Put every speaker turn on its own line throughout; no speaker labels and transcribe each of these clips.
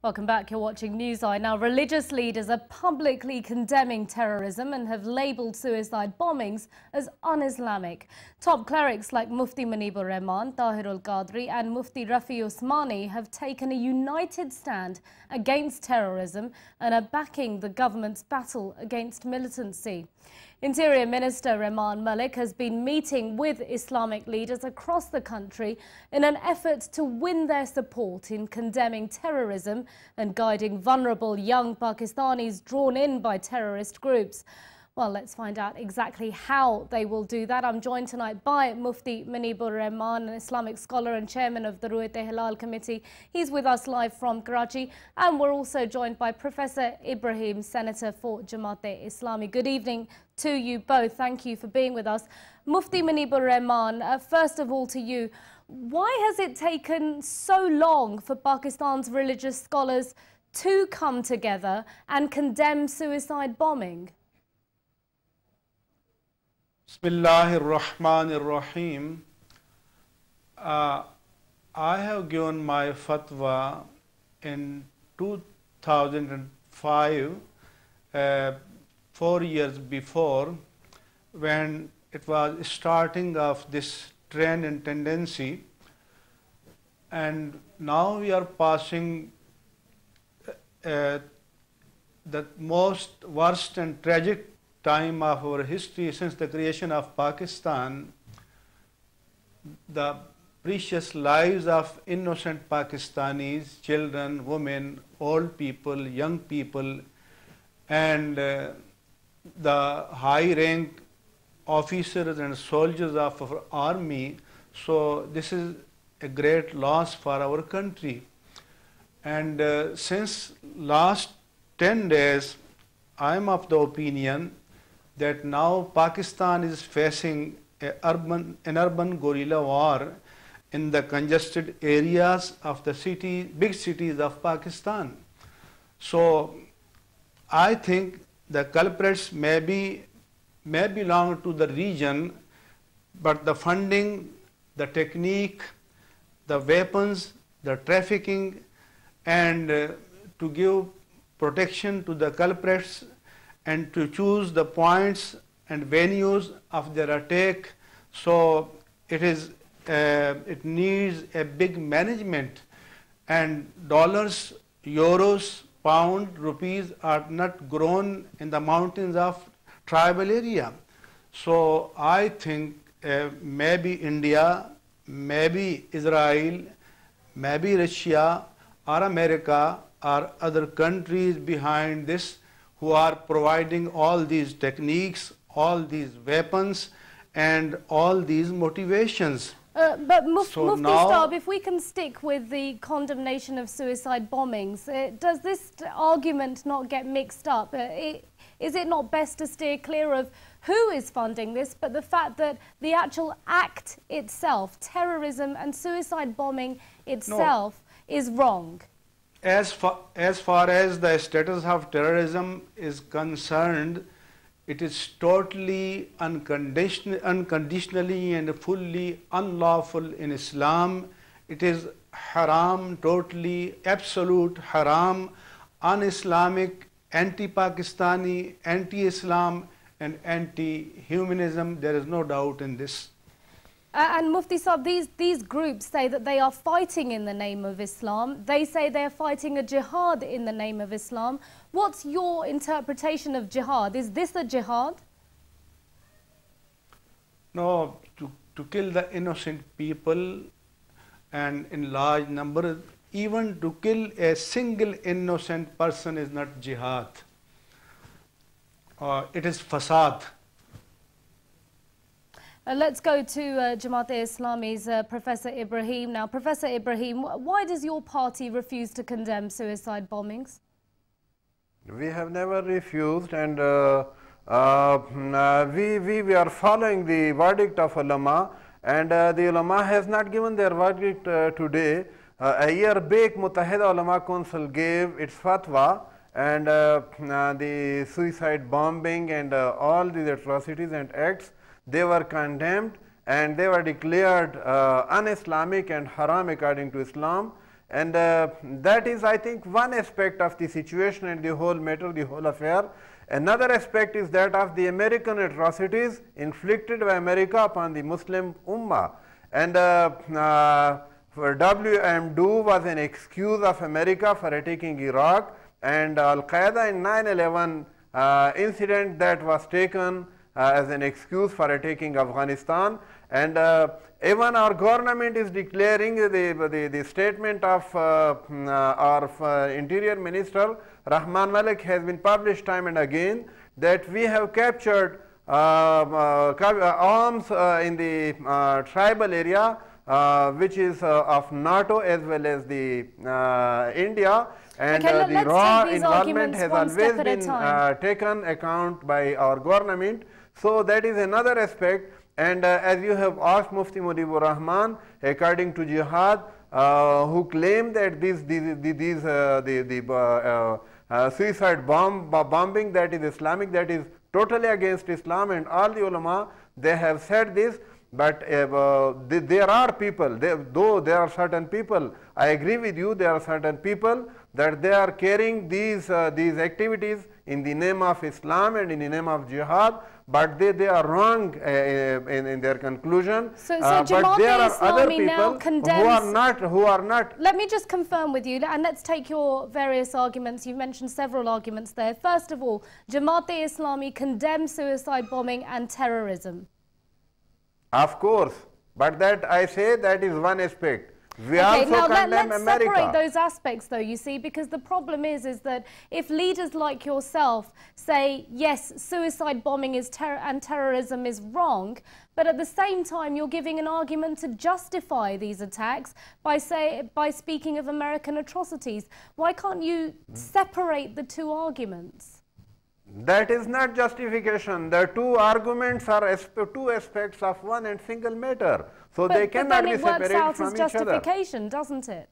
Welcome back. You're watching NewsEye. Now, religious leaders are publicly condemning terrorism and have labelled suicide bombings as un-Islamic. Top clerics like Mufti Muneeb Rehman, Tahirul Qadri and Mufti Rafi Usmani have taken a united stand against terrorism and are backing the government's battle against militancy. Interior Minister Rehman Malik has been meeting with Islamic leaders across the country in an effort to win their support in condemning terrorism and guiding vulnerable young Pakistanis drawn in by terrorist groups. Well, let's find out exactly how they will do that. I'm joined tonight by Mufti Muneeb Rehman, an Islamic scholar and chairman of the Ruwayat-e-Hilal Committee. He's with us live from Karachi. And we're also joined by Professor Ibrahim, Senator for Jamaat-e-Islami. Good evening to you both. Thank you for being with us. Mufti Muneeb Rehman, first of all to you, why has it taken so long for Pakistan's religious scholars to come together and condemn suicide bombing?
Bismillahirrahmanirrahim. I have given my fatwa in 2005, 4 years before, when it was starting of this trend and tendency, and now we are passing the most worst and tragic time of our history since the creation of Pakistan. The precious lives of innocent Pakistanis, children, women, old people, young people, and the high rank officers and soldiers of our army. So this is a great loss for our country. And since last 10 days, I am of the opinion that now Pakistan is facing an urban guerrilla war in the congested areas of the big cities of Pakistan. So I think the culprits may belong to the region, but the funding, the technique, the weapons, the trafficking, and to give protection to the culprits and to choose the points and venues of their attack. So it needs a big management, and dollars, euros, pound, rupees are not grown in the mountains of tribal area. So I think maybe India, maybe Israel, maybe Russia or America or other countries behind this, who are providing all these techniques, all these weapons, and all these motivations.
But Mufti Saab, if we can stick with the condemnation of suicide bombings, does this argument not get mixed up? Is it not best to steer clear of who is funding this, but the fact that the actual act itself, terrorism and suicide bombing itself, is wrong?
As far as the status of terrorism is concerned, it is totally unconditionally and fully unlawful in Islam. It is haram, totally absolute haram, un-Islamic, anti-Pakistani, anti-Islam and anti-humanism. There is no doubt in this.
And Mufti Saab, these groups say that they are fighting in the name of Islam. They say they are fighting a jihad in the name of Islam. What's your interpretation of jihad? Is this a jihad?
No, to kill the innocent people and in large numbers, even to kill a single innocent person is not jihad. It is fasad.
Let's go to Jamaat-e-Islami's Professor Ibrahim now. Professor Ibrahim, why does your party refuse to condemn suicide bombings?
We have never refused, and we are following the verdict of ulema, and the ulema has not given their verdict today. A year back, Muttahida Ulama Council gave its fatwa, and the suicide bombing and all these atrocities and acts, they were condemned and they were declared un-Islamic and haram according to Islam. And that is, I think, one aspect of the situation and the whole matter, the whole affair. Another aspect is that of the American atrocities inflicted by America upon the Muslim Ummah. And for WM2 was an excuse of America for attacking Iraq, and Al-Qaeda in 9/11 incident that was taken as an excuse for attacking Afghanistan. And even our government is declaring the statement of our Interior Minister Rehman has been published time and again that we have captured arms in the tribal area which is of NATO as well as the India, and the raw involvement has always been taken account by our government. So that is another aspect. And as you have asked Mufti Muneeb Rehman, according to Jihad, who claim that suicide bombing that is Islamic, that is totally against Islam, and all the ulama, they have said this. But there are people, though there are certain people, I agree with you, there are certain people that they are carrying these activities in the name of Islam and in the name of Jihad, but they are wrong in their conclusion.
So
but there are other people who are not.
Let me just confirm with you, and let's take your various arguments. You've mentioned several arguments there. First of all, Jamaat-e-Islami condemns suicide bombing and terrorism.
Of course, but that I say that is one aspect. We also condemn America.
Let's separate those aspects though, you see, because the problem is that if leaders like yourself say, yes, suicide bombing is and terrorism is wrong, but at the same time you're giving an argument to justify these attacks by speaking of American atrocities, why can't you separate the two arguments?
That is not justification. The two arguments are two aspects of one and single matter. So they cannot be separated from each other. But then it works out as
justification, doesn't it?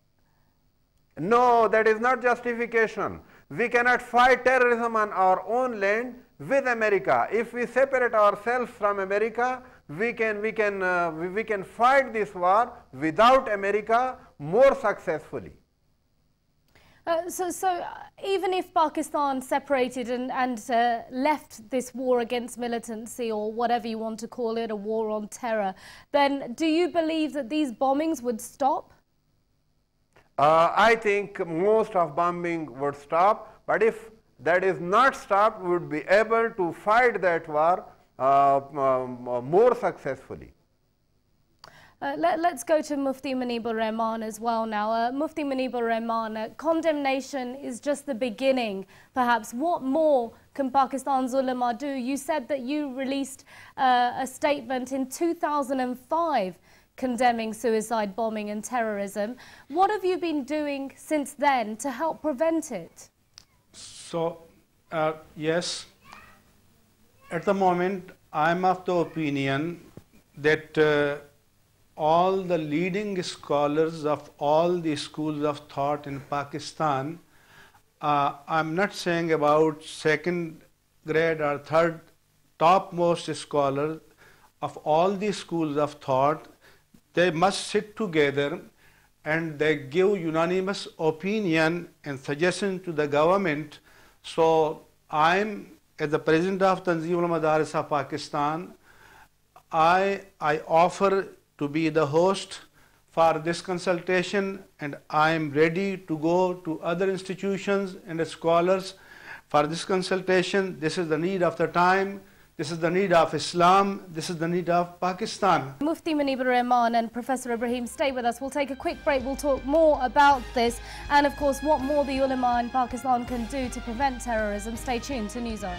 No, that is not justification. We cannot fight terrorism on our own land with America. If we separate ourselves from America, we can fight this war without America more successfully.
So even if Pakistan separated and left this war against militancy, or whatever you want to call it, a war on terror, then do you believe that these bombings would stop?
I think most of bombing would stop, but if that is not stopped, we would be able to fight that war more successfully.
Let's go to Mufti Muneeb Rehman as well now. Mufti Muneeb Rehman, condemnation is just the beginning, perhaps. What more can Pakistan's ulema do? You said that you released a statement in 2005 condemning suicide bombing and terrorism. What have you been doing since then to help prevent it?
So, yes, at the moment, I'm of the opinion that all the leading scholars of all the schools of thought in Pakistan, I'm not saying about second grade or third, topmost scholars of all the schools of thought, they must sit together and they give unanimous opinion and suggestion to the government. So I'm, as the President of Tanzeem al-Madaris of Pakistan, I offer to be the host for this consultation, and I am ready to go to other institutions and scholars for this consultation. This is the need of the time. This is the need of Islam. This is the need of Pakistan.
Mufti Muneeb Rehman and Professor Ibrahim, stay with us. We'll take a quick break. We'll talk more about this and, of course, what more the ulema in Pakistan can do to prevent terrorism. Stay tuned to NewsEye.